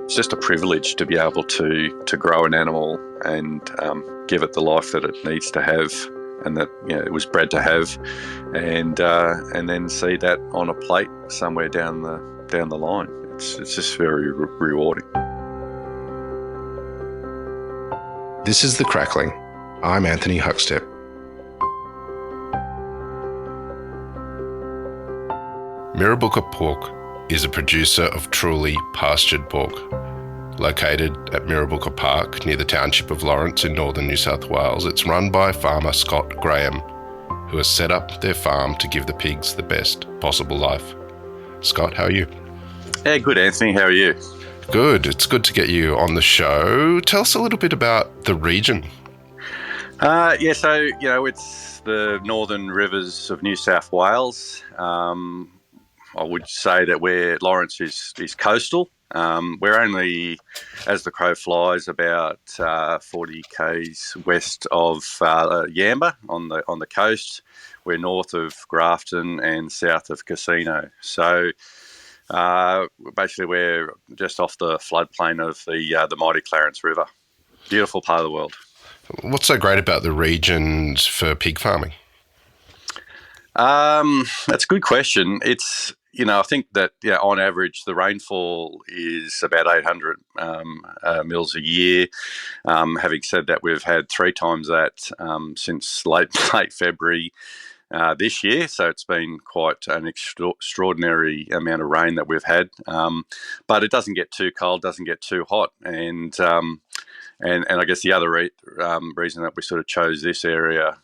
it's just a privilege to be able to grow an animal and give it the life that it needs to have, and that it was bred to have, and then see that on a plate somewhere down the line. It's just very rewarding. This is The Crackling. I'm Anthony Huckstep. Mirrabooka Pork is a producer of truly pastured pork. Located at Mirrabooka Park near the township of Lawrence in northern New South Wales, it's run by farmer Scott Graham, who has set up their farm to give the pigs the best possible life. Scott, how are you? Yeah, good, Anthony. How are you? Good. It's good to get you on the show. Tell us a little bit about the region. It's the northern rivers of New South Wales. I would say that Lawrence is coastal. We're only, as the crow flies, about 40 k's west of Yamba on the coast. We're north of Grafton and south of Casino. So basically, we're just off the floodplain of the mighty Clarence River. Beautiful part of the world. What's so great about the region for pig farming? That's a good question. It's I think that on average the rainfall is about 800 mils a year. Having said that, we've had 3 times that since late February this year, so it's been quite an extraordinary amount of rain that we've had. But it doesn't get too cold, doesn't get too hot, and I guess the other reason that we sort of chose this area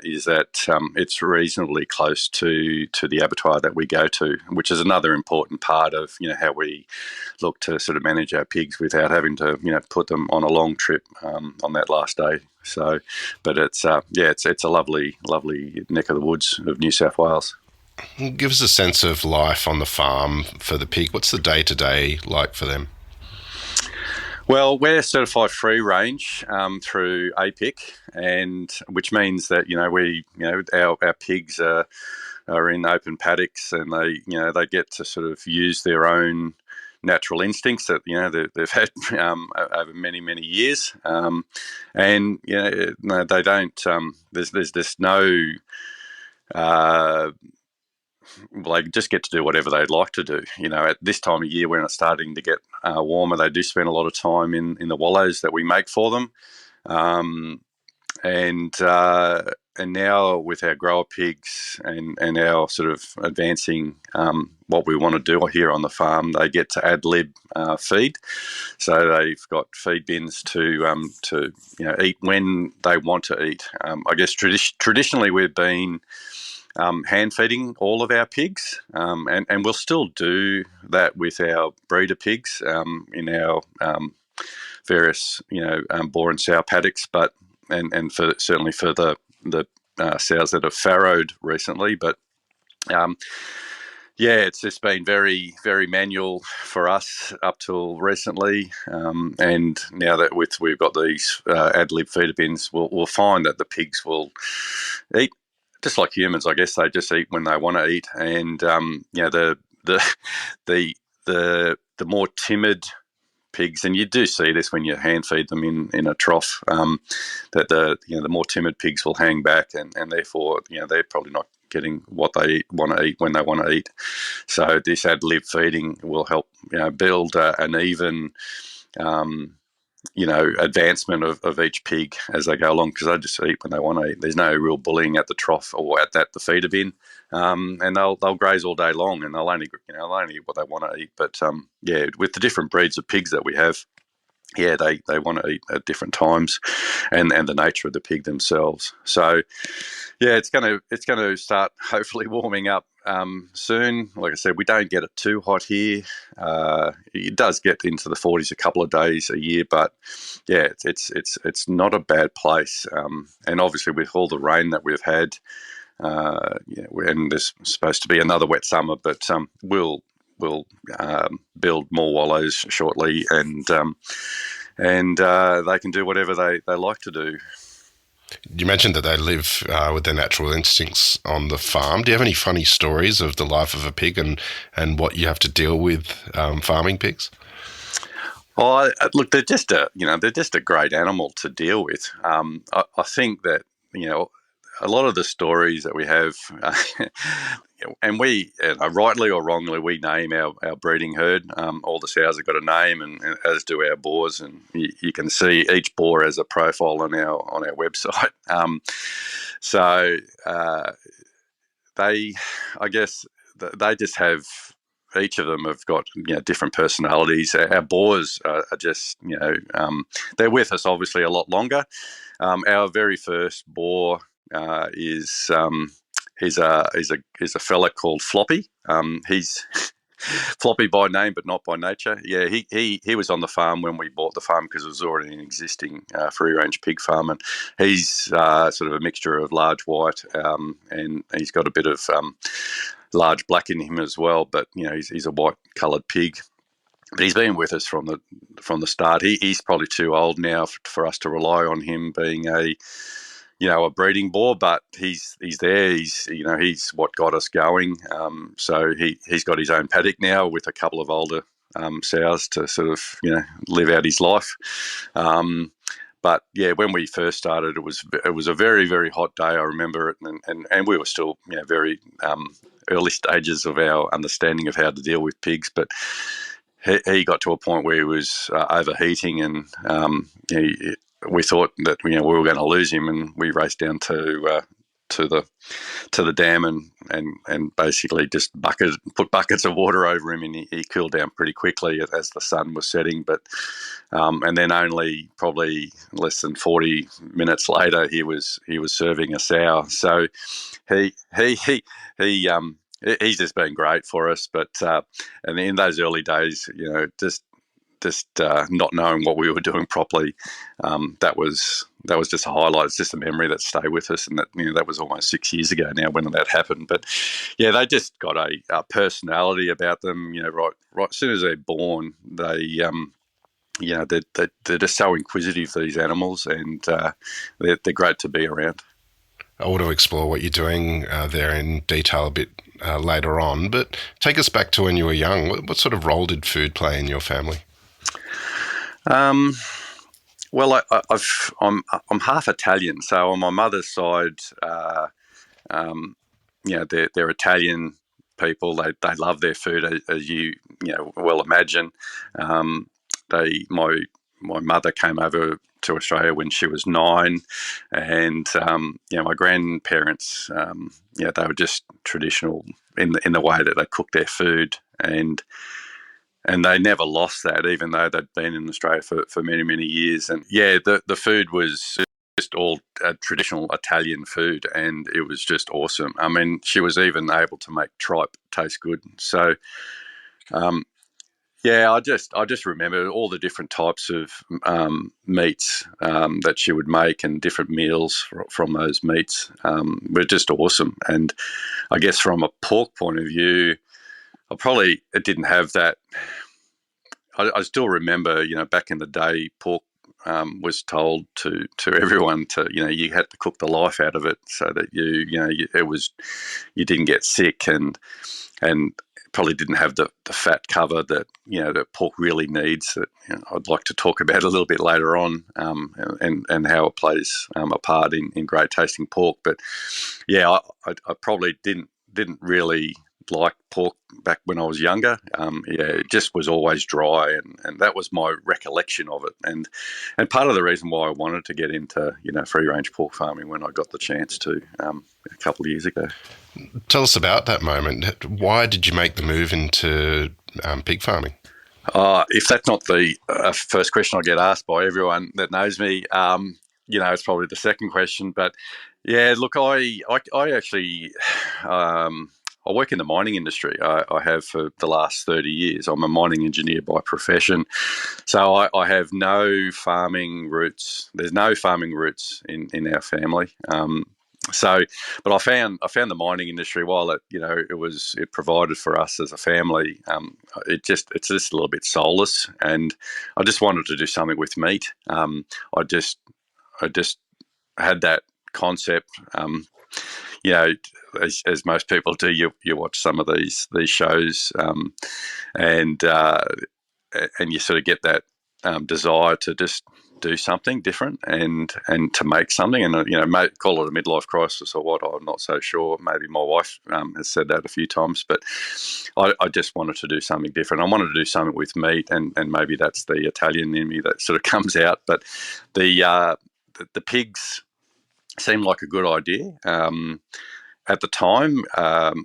is that it's reasonably close to the abattoir that we go to, which is another important part of how we look to sort of manage our pigs without having to put them on a long trip on that last day. So, but it's a lovely neck of the woods of New South Wales. Give us a sense of life on the farm for the pig. What's the day-to-day like for them? Well, we're certified free range through APIC, and which means that our pigs are in open paddocks, and they get to sort of use their own natural instincts that they've had over many years, and they don't. There's no. They just get to do whatever they'd like to do. At this time of year when it's starting to get warmer, they do spend a lot of time in the wallows that we make for them. And now with our grower pigs and our sort of advancing what we want to do here on the farm, they get to ad lib feed. So they've got feed bins to eat when they want to eat. I guess traditionally we've been hand feeding all of our pigs, and we'll still do that with our breeder pigs in our various boar and sow paddocks, but and certainly for the sows that have farrowed recently. But it's just been very manual for us up till recently, and now that we've got these ad lib feeder bins, we'll find that the pigs will eat. Just like humans, I guess they just eat when they want to eat, and the more timid pigs, and you do see this when you hand feed them in a trough, that the more timid pigs will hang back, and therefore they're probably not getting what they want to eat when they want to eat. So this ad lib feeding will help build an even advancement of each pig as they go along, because they just eat when they want to eat. There's no real bullying at the trough or at the feeder bin, and they'll graze all day long, and they'll only eat what they want to eat. But with the different breeds of pigs that we have, they want to eat at different times, and the nature of the pig themselves. So it's going to start hopefully warming up soon. Like I said, we don't get it too hot here. It does get into the 40s a couple of days a year, but it's not a bad place. And obviously with all the rain that we've had, and there's supposed to be another wet summer, but we'll build more wallows shortly, and they can do whatever they like to do. You mentioned that they live with their natural instincts on the farm. Do you have any funny stories of the life of a pig and what you have to deal with farming pigs? Look, they're just a great animal to deal with. I think that a lot of the stories that we have, and rightly or wrongly, we name our breeding herd. All the sows have got a name, and as do our boars. And you can see each boar has a profile on our website. So they, I guess, they just have. Each of them have got different personalities. Our boars are just they're with us obviously a lot longer. Our very first boar is a fella called Floppy. He's Floppy by name, but not by nature. Yeah, he was on the farm when we bought the farm because it was already an existing free-range pig farm, and he's sort of a mixture of large white, and he's got a bit of large black in him as well. But he's a white-coloured pig. But he's been with us from the start. He's probably too old now for us to rely on him being a breeding boar, but he's there. He's what got us going. So he's got his own paddock now with a couple of older sows to sort of live out his life. But yeah, when we first started, it was a very, very hot day. I remember it, and we were still very early stages of our understanding of how to deal with pigs, but he got to a point where he was overheating, and we thought that we were going to lose him, and we raced down to the dam and basically just put buckets of water over him, and he cooled down pretty quickly as the sun was setting. But and then only probably less than 40 minutes later, he was serving a sow. So he's just been great for us. But and in those early days, just not knowing what we were doing properly, that was just a highlight. It's just a memory that stayed with us, and that was almost 6 years ago now when that happened. But yeah, they just got a personality about them. Right as soon as they're born, they're just so inquisitive, these animals, and they're great to be around. I want to explore what you're doing there in detail a bit later on, but take us back to when you were young. What sort of role did food play in your family? Well, I'm half Italian, so on my mother's side, they're Italian people. They love their food, as you well imagine. My mother came over to Australia when she was 9, and my grandparents, they were just traditional in the way that they cooked their food, and they never lost that, even though they'd been in Australia for many, many years. And yeah, the food was just all traditional Italian food, and it was just awesome. I mean, she was even able to make tripe taste good. So yeah, I just remember all the different types of meats that she would make, and different meals from those meats were just awesome. And I guess from a pork point of view, it didn't have that. I still remember, back in the day, pork was told to everyone to, you had to cook the life out of it so that you didn't get sick, and probably didn't have the fat cover that that pork really needs. That I'd like to talk about a little bit later on, and how it plays a part in great tasting pork. But yeah, I probably didn't really like pork back when I was younger. It just was always dry, and that was my recollection of it. And part of the reason why I wanted to get into free range pork farming when I got the chance to a couple of years ago. Tell us about that moment. Why did you make the move into pig farming? If that's not the first question I get asked by everyone that knows me, it's probably the second question. But yeah, look, I actually I work in the mining industry. I have for the last 30 years. I'm a mining engineer by profession. So I have no farming roots. There's no farming roots in our family. But I found the mining industry, while it provided for us as a family, it's just a little bit soulless, and I just wanted to do something with meat. I just had that concept. As most people do, you watch some of these shows, and you sort of get that desire to just do something different and to make something, and call it a midlife crisis or what, I'm not so sure. Maybe my wife has said that a few times, but I just wanted to do something different. I wanted to do something with meat, and maybe that's the Italian in me that sort of comes out. But the pigs seemed like a good idea. At the time,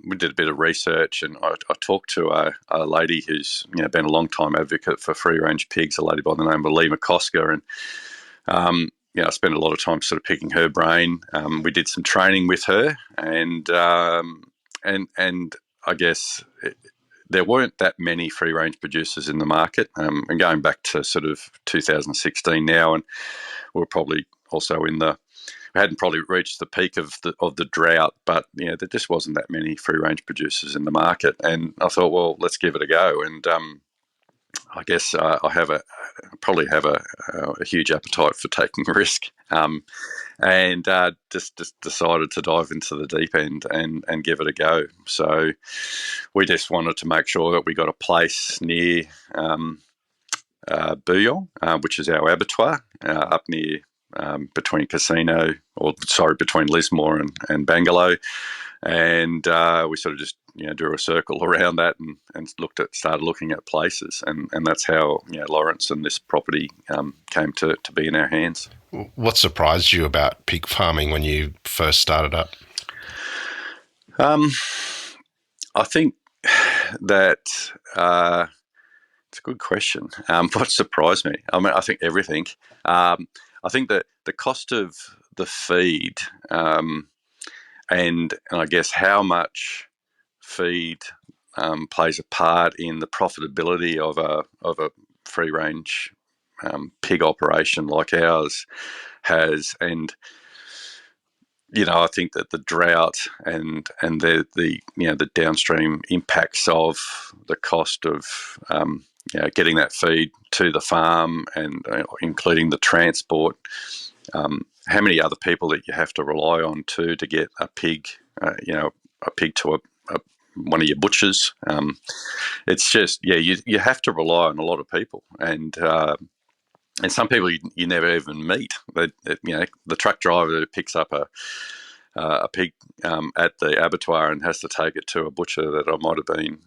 we did a bit of research, and I talked to a lady who's been a long time advocate for free range pigs, a lady by the name of Lee McCosker, and I spent a lot of time sort of picking her brain. We did some training with her, and I guess there weren't that many free range producers in the market. And going back to sort of 2016 now, and we're probably also we hadn't probably reached the peak of the drought, but there just wasn't that many free range producers in the market. And I thought, well, let's give it a go. And I guess I probably have a huge appetite for taking a risk, and just decided to dive into the deep end and give it a go. So we just wanted to make sure that we got a place near Bouillon, which is our abattoir, up near between between Lismore and Bangalore, and we sort of just drew a circle around that and started looking at places, and that's how Lawrence and this property came to be in our hands. What surprised you about pig farming when you first started up? I think that it's a good question. What surprised me? I mean, I think everything. I think that the cost of the feed, and I guess how much feed plays a part in the profitability of a free range pig operation like ours has, and I think that the drought and the downstream impacts of the cost of getting that feed to the farm, and including the transport, how many other people that you have to rely on to get a pig, a pig to one of your butchers. It's just, you have to rely on a lot of people, and some people you never even meet. The truck driver who picks up a pig at the abattoir and has to take it to a butcher that I might have been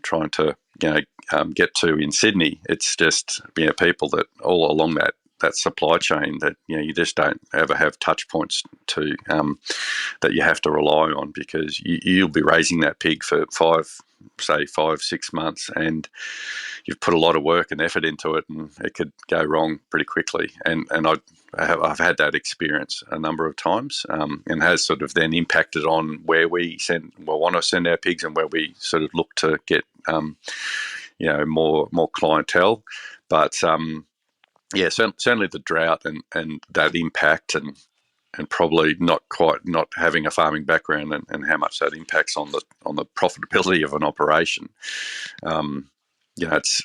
trying to get to in Sydney. It's just people that all along that supply chain that you just don't ever have touch points to, that you have to rely on, because you'll be raising that pig for 5-6 months, and you've put a lot of work and effort into it, and it could go wrong pretty quickly. And I've had that experience a number of times, and has sort of then impacted on where we want to send our pigs, and where we sort of look to get more clientele. But certainly the drought and that impact, and probably not having a farming background, and how much that impacts on the profitability of an operation.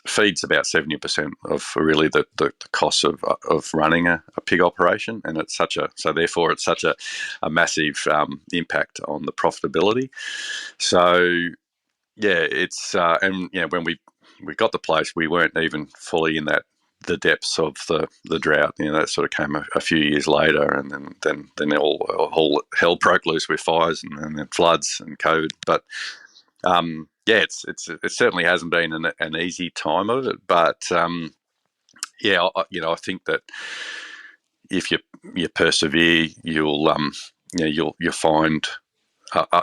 Feed's about 70% of really the cost of running a pig operation, and it's such a massive impact on the profitability. So it's when we got the place, we weren't even fully in the depths of the drought. That sort of came a few years later, and then all hell broke loose with fires and then floods and COVID. But it certainly hasn't been an easy time of it. But I think that if you persevere, you'll find.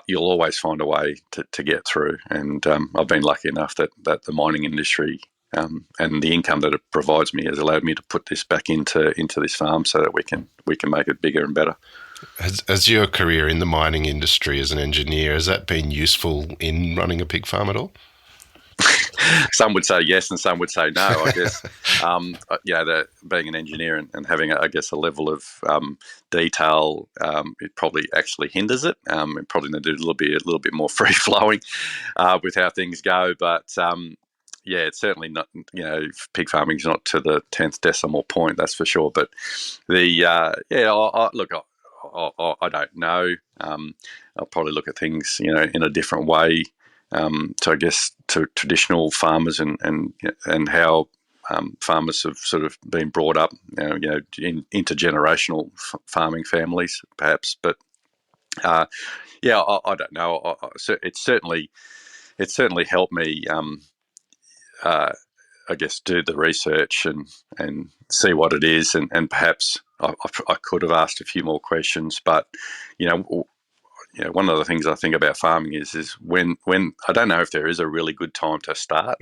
You'll always find a way to get through, and I've been lucky enough that the mining industry and the income that it provides me has allowed me to put this back into this farm, so that we can make it bigger and better. Has your career in the mining industry as an engineer, has that been useful in running a pig farm at all? Some would say yes, and some would say no. I guess being an engineer and having a level of detail, it probably actually hinders it. It probably need to do a little bit more free flowing with how things go. But it's certainly not. Pig farming is not to the 10th decimal point, that's for sure. But I don't know. I'll probably look at things, in a different way. To traditional farmers and how farmers have sort of been brought up, in intergenerational farming families, perhaps. But I don't know. It's certainly helped me. I guess do the research and see what it is, and perhaps I could have asked a few more questions, but one of the things I think about farming is when I don't know if there is a really good time to start.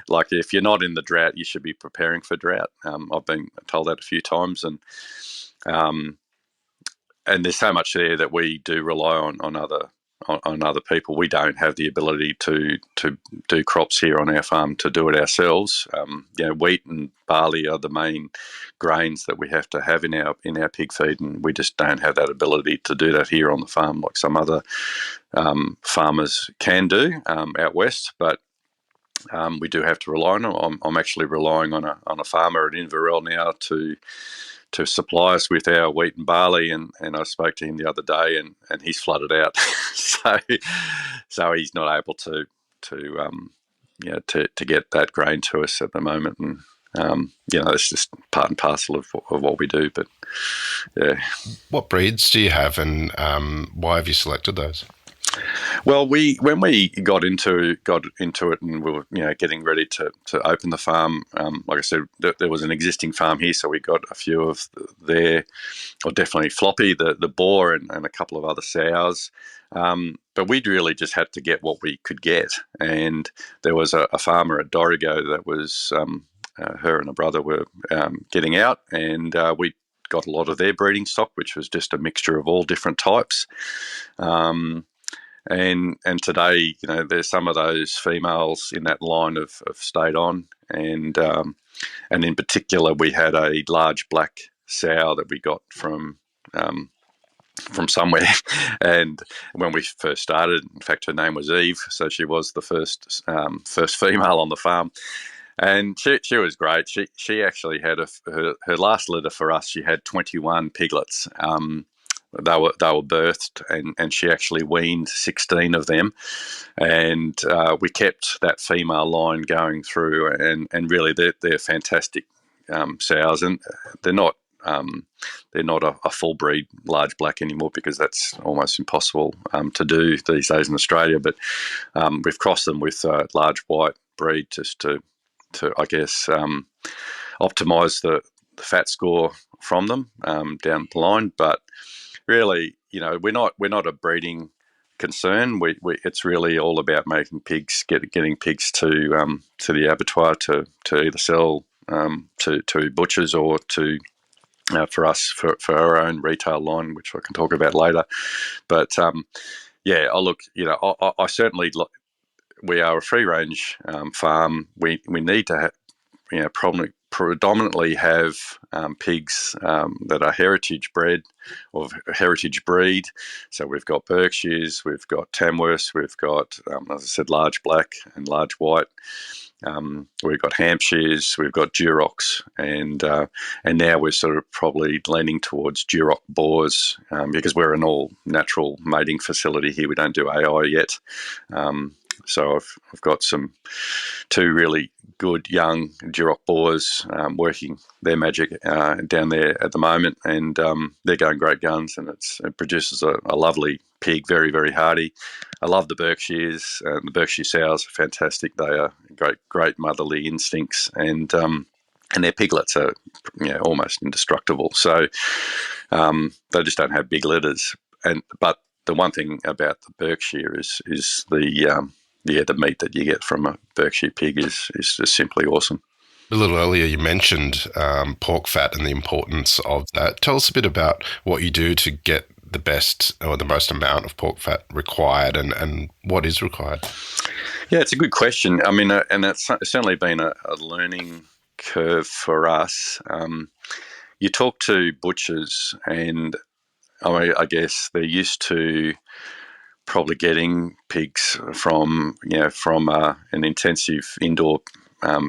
Like if you're not in the drought, you should be preparing for drought. I've been told that a few times, and there's so much there that we do rely on other people. We don't have the ability to do crops here on our farm to do it ourselves. Wheat and barley are the main grains that we have to have in our pig feed, and we just don't have that ability to do that here on the farm like some other farmers can do out west. But we do have to rely on them. I'm actually relying on a farmer at Inverell now to supply us with our wheat and barley, and I spoke to him the other day, and he's flooded out, so he's not able to get that grain to us at the moment, and it's just part and parcel of what we do. But yeah, what breeds do you have, and why have you selected those? Well, when we got into it, and we were getting ready to open the farm. Like I said, there was an existing farm here, so we got a few of definitely Floppy, the boar, and a couple of other sows. But we'd really just had to get what we could get, and there was a farmer at Dorrigo that was her and a brother were getting out, and we got a lot of their breeding stock, which was just a mixture of all different types. And today, there's some of those females in that line have stayed on, and in particular, we had a large black sow that we got from somewhere. And when we first started, in fact, her name was Eve, so she was the first female on the farm, and she was great. She actually had her last litter for us. She had 21 piglets. They were birthed, and she actually weaned 16 of them, and we kept that female line going through, and really they're fantastic sows, and they're not a full breed large black anymore, because that's almost impossible to do these days in Australia. But we've crossed them with large white breed just to I guess optimise the fat score from them down the line, but. Really, we're not a breeding concern. It's really all about making pigs, getting pigs to the abattoir to either sell to butchers, or to for us for our own retail line, which I can talk about later. But I certainly we are a free range farm. We need to have, predominantly have pigs that are heritage bred or heritage breed. So we've got Berkshires, we've got Tamworths, we've got, as I said, large black and large white. We've got Hampshires, we've got Durocs, and now we're sort of probably leaning towards Duroc boars, because we're an all natural mating facility here. We don't do AI yet. So I've got two really good young Duroc boars working their magic down there at the moment, and they're going great guns, and it produces a lovely pig, very, very hardy. I love the Berkshires. The Berkshire sows are fantastic. They are great motherly instincts, and their piglets are almost indestructible. So they just don't have big litters. But the one thing about the Berkshire is the meat that you get from a Berkshire pig is just simply awesome. A little earlier, you mentioned pork fat and the importance of that. Tell us a bit about what you do to get the best or the most amount of pork fat required, and what is required. Yeah, it's a good question. I mean, and it's certainly been a learning curve for us. You talk to butchers, and I guess they're used to probably getting pigs from an intensive indoor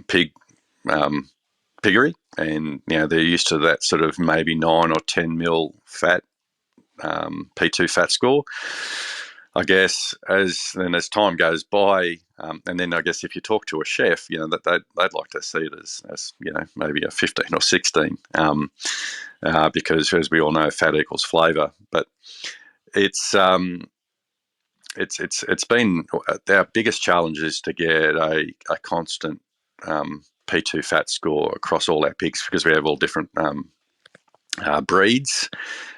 piggery, and they're used to that sort of maybe 9 or 10 mil fat P2 fat score. I guess as time goes by, and then I guess if you talk to a chef, that they'd like to see it as maybe a 15 or 16, because as we all know, fat equals flavour. But it's been our biggest challenge is to get a constant P2 fat score across all our pigs, because we have all different breeds.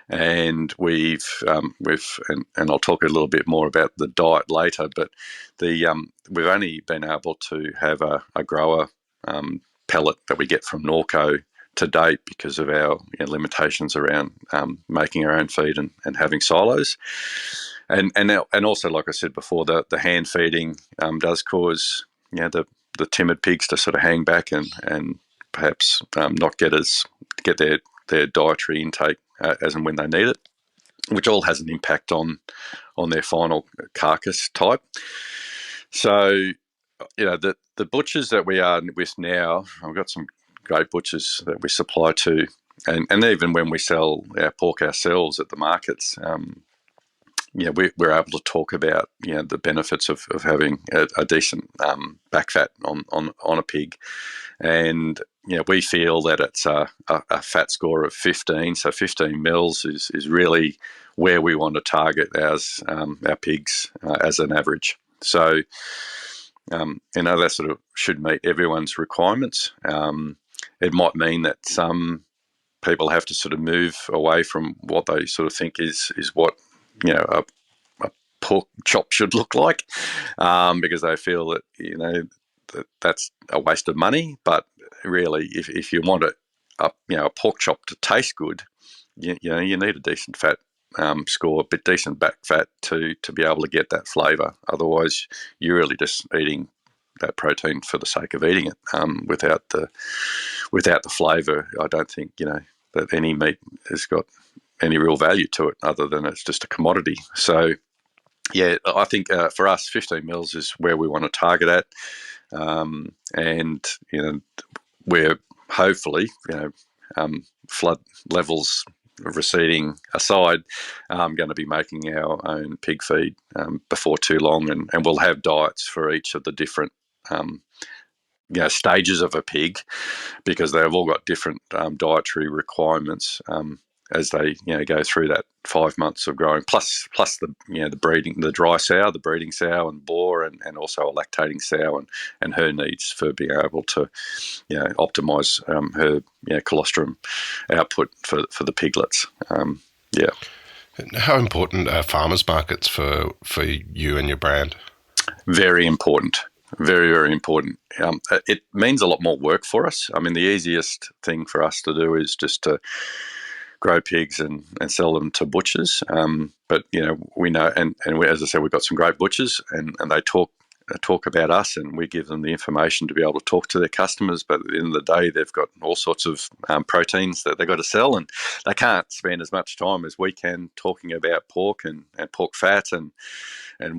And we've and I'll talk a little bit more about the diet later, but we've only been able to have a grower pellet that we get from Norco to date because of our limitations around making our own feed and having silos. And also, like I said before, the hand feeding does cause the timid pigs to sort of hang back and perhaps not get their dietary intake as and when they need it, which all has an impact on their final carcass type. So, the butchers that we are with now, I've got some great butchers that we supply to, and even when we sell our pork ourselves at the markets, we're able to talk about the benefits of having a decent back fat on a pig, and we feel that it's a fat score of 15, so 15 mils is really where we want to target our pigs as an average. So that sort of should meet everyone's requirements. It might mean that some people have to sort of move away from what they sort of think is what a pork chop should look like, because they feel that that's a waste of money. But really, if you want a pork chop to taste good, you need a decent fat score, a bit decent back fat to be able to get that flavour. Otherwise, you're really just eating that protein for the sake of eating it, without the flavour. I don't think that any meat has got any real value to it other than it's just a commodity. So yeah, I think for us, 15 mils is where we want to target at, and we're hopefully flood levels receding aside, going to be making our own pig feed before too long, and we'll have diets for each of the different stages of a pig, because they've all got different dietary requirements as they go through that 5 months of growing, plus the breeding, the dry sow, the breeding sow and boar, and also a lactating sow and her needs for being able to optimize her colostrum output for the piglets. How important are farmers markets for you and your brand? Very important. Very, very important. It means a lot more work for us. I mean, the easiest thing for us to do is just to grow pigs and sell them to butchers. But we know, and as I said, we've got some great butchers, and they talk about us, and we give them the information to be able to talk to their customers. But at the end of the day, they've got all sorts of proteins that they've got to sell, and they can't spend as much time as we can talking about pork and pork fat and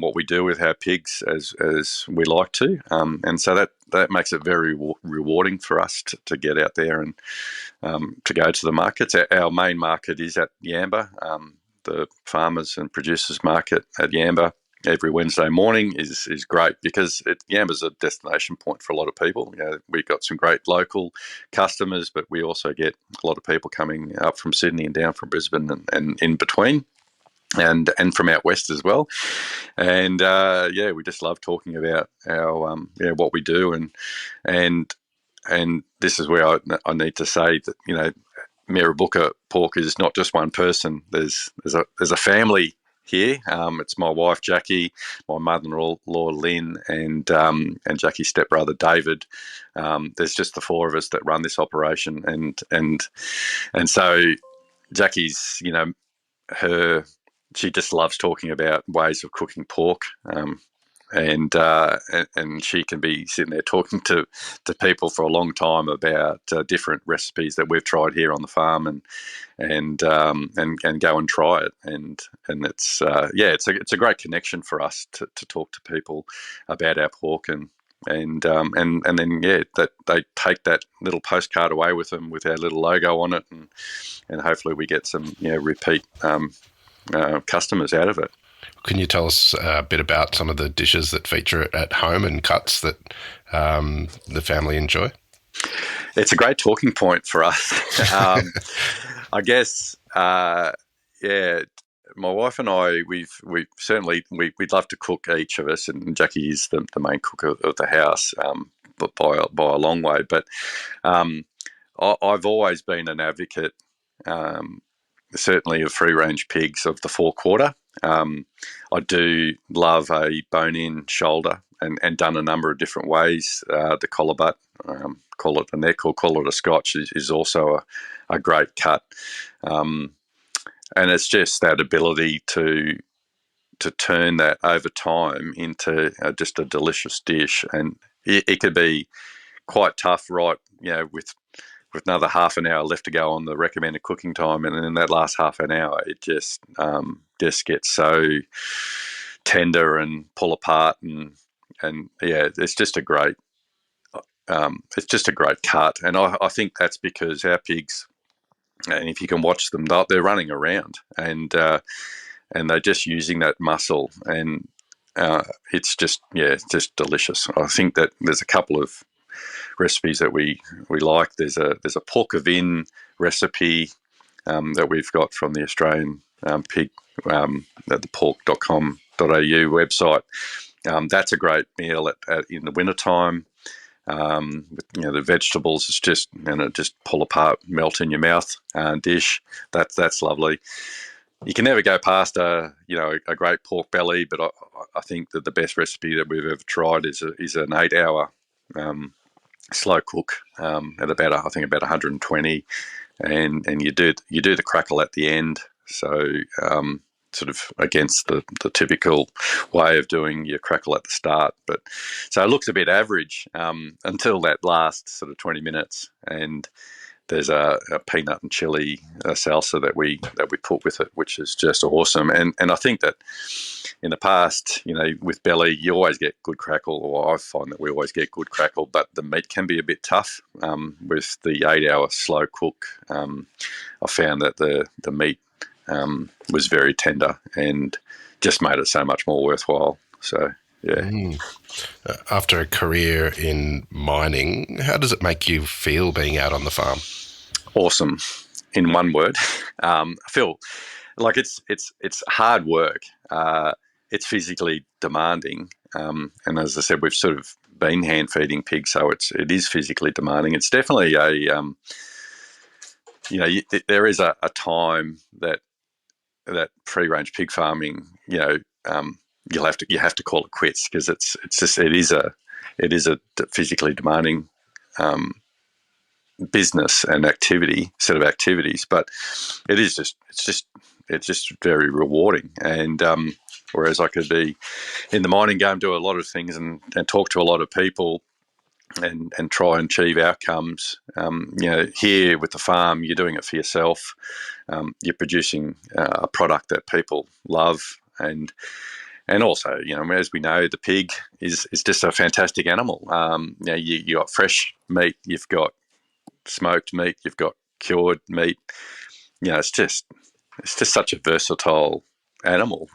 what we do with our pigs as we like to. And so that makes it very rewarding for us to get out there and to go to the markets. Our main market is at Yamba. The farmers and producers market at Yamba every Wednesday morning is great, because Yamba's a destination point for a lot of people. We've got some great local customers, but we also get a lot of people coming up from Sydney and down from Brisbane and in between. And from out west as well, and we just love talking about our what we do, and this is where I need to say that Mirrabooka Pork is not just one person. There's a family here. It's my wife Jackie, my mother-in-law Lynn, and Jackie's stepbrother David. There's just the four of us that run this operation, and so Jackie's she just loves talking about ways of cooking pork, and she can be sitting there talking to people for a long time about different recipes that we've tried here on the farm, and go and try it, and it's it's a great connection for us to talk to people about our pork, and then that they take that little postcard away with them with our little logo on it, and hopefully we get some repeat customers out of it. Can you tell us a bit about some of the dishes that feature at home and cuts that the family enjoy? It's a great talking point for us. I guess, yeah. My wife and I, we've certainly we'd love to cook, each of us, and Jackie is the main cook of the house, but by a long way. But I've always been an advocate, um, certainly of free range pigs of the forequarter. I do love a bone-in shoulder, and done a number of different ways. The collar butt, call it a neck or call it a scotch, is also a great cut. And it's just that ability to turn that over time into just a delicious dish, and it could be quite tough, right? With another half an hour left to go on the recommended cooking time, and in that last half an hour, it just gets so tender and pull apart, and yeah, it's just a great cut, and I think that's because our pigs, and if you can watch them, they're running around, and they're just using that muscle, and it's just delicious. I think that there's a couple of recipes that we like. There's a pork vin recipe that we've got from the Australian pig at the pork.com.au website. That's a great meal in the wintertime. The vegetables, it's just just pull apart, melt in your mouth dish. That's lovely. You can never go past a great pork belly, but I think that the best recipe that we've ever tried is an 8 hour slow cook at about 120, and you do the crackle at the end. So sort of against the typical way of doing your crackle at the start, but so it looks a bit average until that last sort of 20 minutes, and there's a peanut and chili salsa that we put with it, which is just awesome. And I think that in the past, with belly, you always get good crackle, or I find that we always get good crackle, but the meat can be a bit tough. With the 8 hour slow cook, I found that the meat was very tender and just made it so much more worthwhile. So, yeah. After a career in mining, how does it make you feel being out on the farm? Awesome, in one word. I feel like it's hard work. It's physically demanding, and as I said, we've sort of been hand feeding pigs, so it is physically demanding. It's definitely there is a time that free range pig farming, you have to call it quits, because it is a physically demanding business and set of activities, but it's just very rewarding. And whereas I could be in the mining game, do a lot of things and talk to a lot of people and try and achieve outcomes, here with the farm, you're doing it for yourself. You're producing a product that people love, and also, as we know, the pig is just a fantastic animal. You got fresh meat, you've got smoked meat, you've got cured meat. It's just such a versatile animal.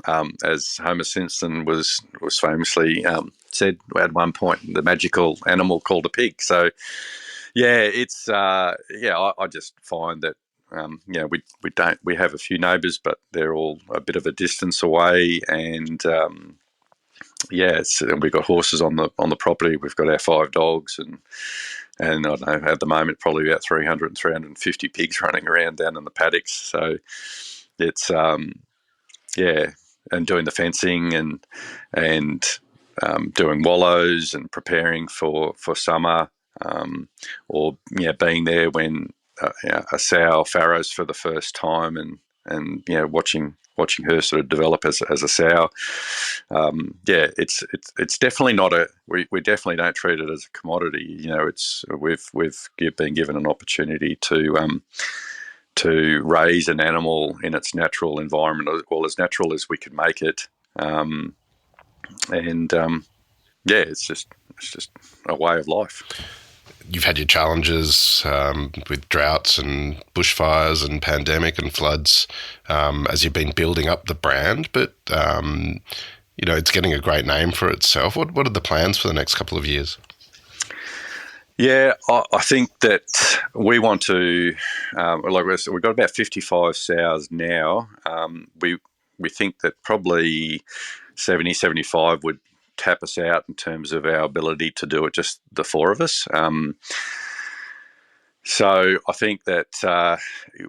As Homer Simpson was famously said at one point, the magical animal called a pig. So, it's I just find that we have a few neighbours, but they're all a bit of a distance away, and we've got horses on the property. We've got our 5 dogs, and I don't know, at the moment probably about 300 350 pigs running around down in the paddocks. So it's and doing the fencing and doing wallows and preparing for summer, or being there when a sow farrows for the first time, and watching her sort of develop as a sow. It's definitely not we definitely don't treat it as a commodity. We've been given an opportunity to raise an animal in its natural environment, or as natural as we could make it. It's just a way of life. you've had your challenges with droughts and bushfires and pandemic and floods as you've been building up the brand, but it's getting a great name for itself. What are the plans for the next couple of years? Yeah, I think that we want to, we've got about 55 sows now. We think that probably 70, 75 would tap us out in terms of our ability to do it, just the four of us. So I think that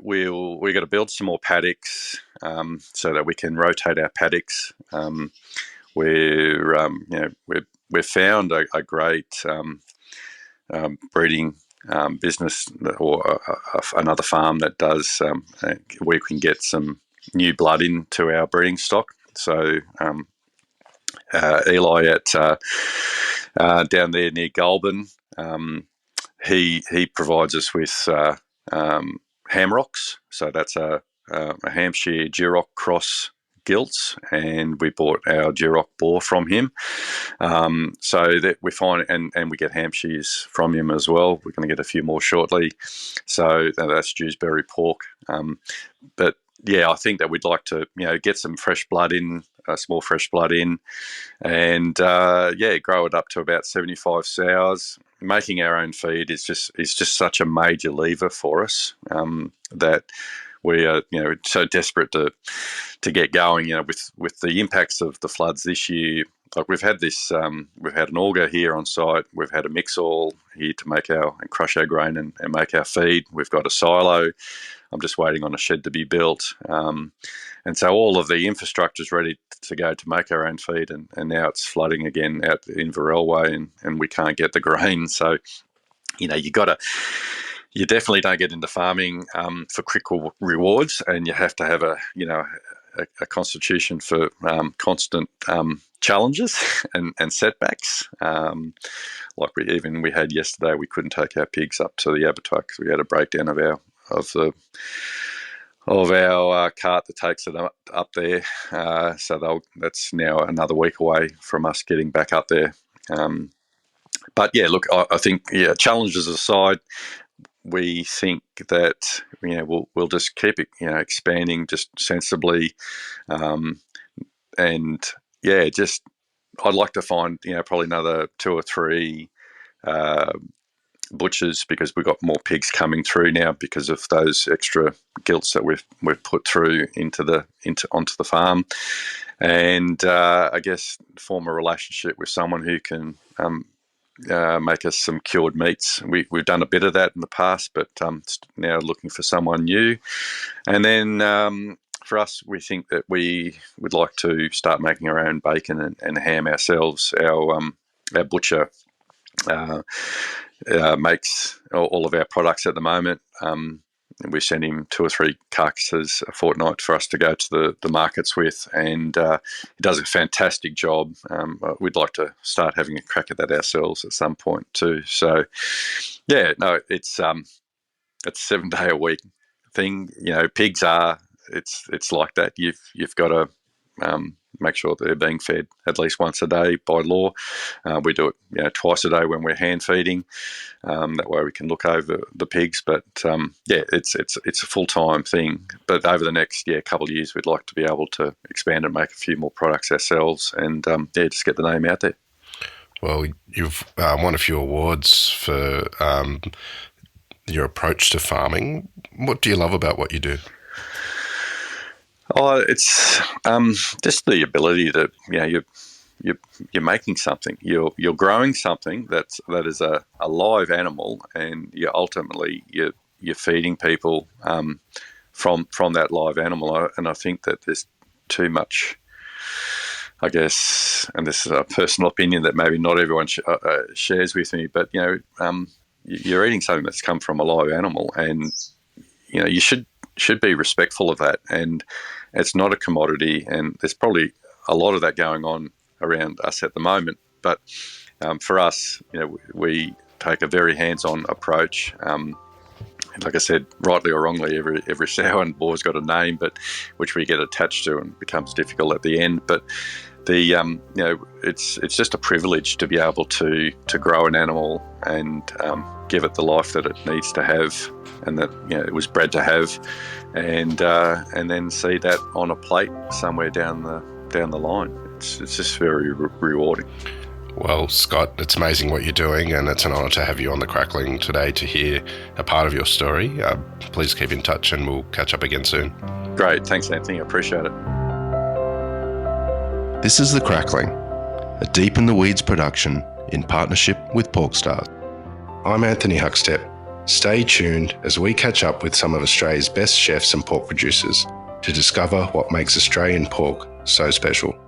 we're going to build some more paddocks so that we can rotate our paddocks. We've found a great breeding business or another farm that does where we can get some new blood into our breeding stock. So Eli at down there near Goulburn, he provides us with Hamrocks. So that's a Hampshire Duroc cross gilts, and we bought our Duroc boar from him. So that we find, and we get Hampshires from him as well. We're going to get a few more shortly. So that's Dewsbury pork. But yeah, I think that we'd like to, get some fresh blood in, small fresh blood in, and grow it up to about 75 sows. Making our own feed is just such a major lever for us that we are, so desperate to get going. With the impacts of the floods this year, like we've had an auger here on site. We've had a mix oil here to make and crush our grain and make our feed. We've got a silo. I'm just waiting on a shed to be built. And so all of the infrastructure is ready to go to make our own feed, and now it's flooding again out in Varel and we can't get the grain. So, you definitely don't get into farming for quick rewards, and you have to have a constitution for constant challenges and setbacks. Like we had yesterday, we couldn't take our pigs up to the abattoir because we had a breakdown of our cart that takes it up there. So that's now another week away from us getting back up there. But yeah, look, I think challenges aside, we think that we'll just keep it expanding just sensibly, and just I'd like to find probably another 2 or 3 butchers, because we've got more pigs coming through now because of those extra gilts that we've put through onto the farm, and I guess form a relationship with someone who can make us some cured meats. We've done a bit of that in the past, but now looking for someone new. And then for us, we think that we would like to start making our own bacon and ham ourselves. Our butcher makes all of our products at the moment. We send him 2 or 3 carcasses a fortnight for us to go to the markets with, and he does a fantastic job. We'd like to start having a crack at that ourselves at some point too. So, it's a 7-day-a-week thing. Pigs are. It's like that. You've got to make sure that they're being fed at least once a day by law. We do it twice a day when we're hand feeding. That way we can look over the pigs. But it's a full-time thing. But over the next couple of years, we'd like to be able to expand and make a few more products ourselves, and just get the name out there. Well, you've won a few awards for your approach to farming. What do you love about what you do? Oh, it's just the ability that you're making something, you're growing something that is a live animal, and you're feeding people from that live animal. And I think that there's too much, I guess, and this is a personal opinion that maybe not everyone shares with me, but you're eating something that's come from a live animal, and you should be respectful of that. And it's not a commodity, and there's probably a lot of that going on around us at the moment. But for us, we take a very hands-on approach. Like I said, rightly or wrongly, every sow and boar's got a name, but which we get attached to and becomes difficult at the end. But it's just a privilege to be able to grow an animal and give it the life that it needs to have, and that it was bred to have, and then see that on a plate somewhere down the line. It's just very rewarding. Well, Scott, it's amazing what you're doing, and it's an honour to have you on the Crackling today to hear a part of your story. Please keep in touch, and we'll catch up again soon. Great, thanks, Anthony. I appreciate it. This is the Crackling, a Deep in the Weeds production in partnership with PorkStar. I'm Anthony Huckstep. Stay tuned as we catch up with some of Australia's best chefs and pork producers to discover what makes Australian pork so special.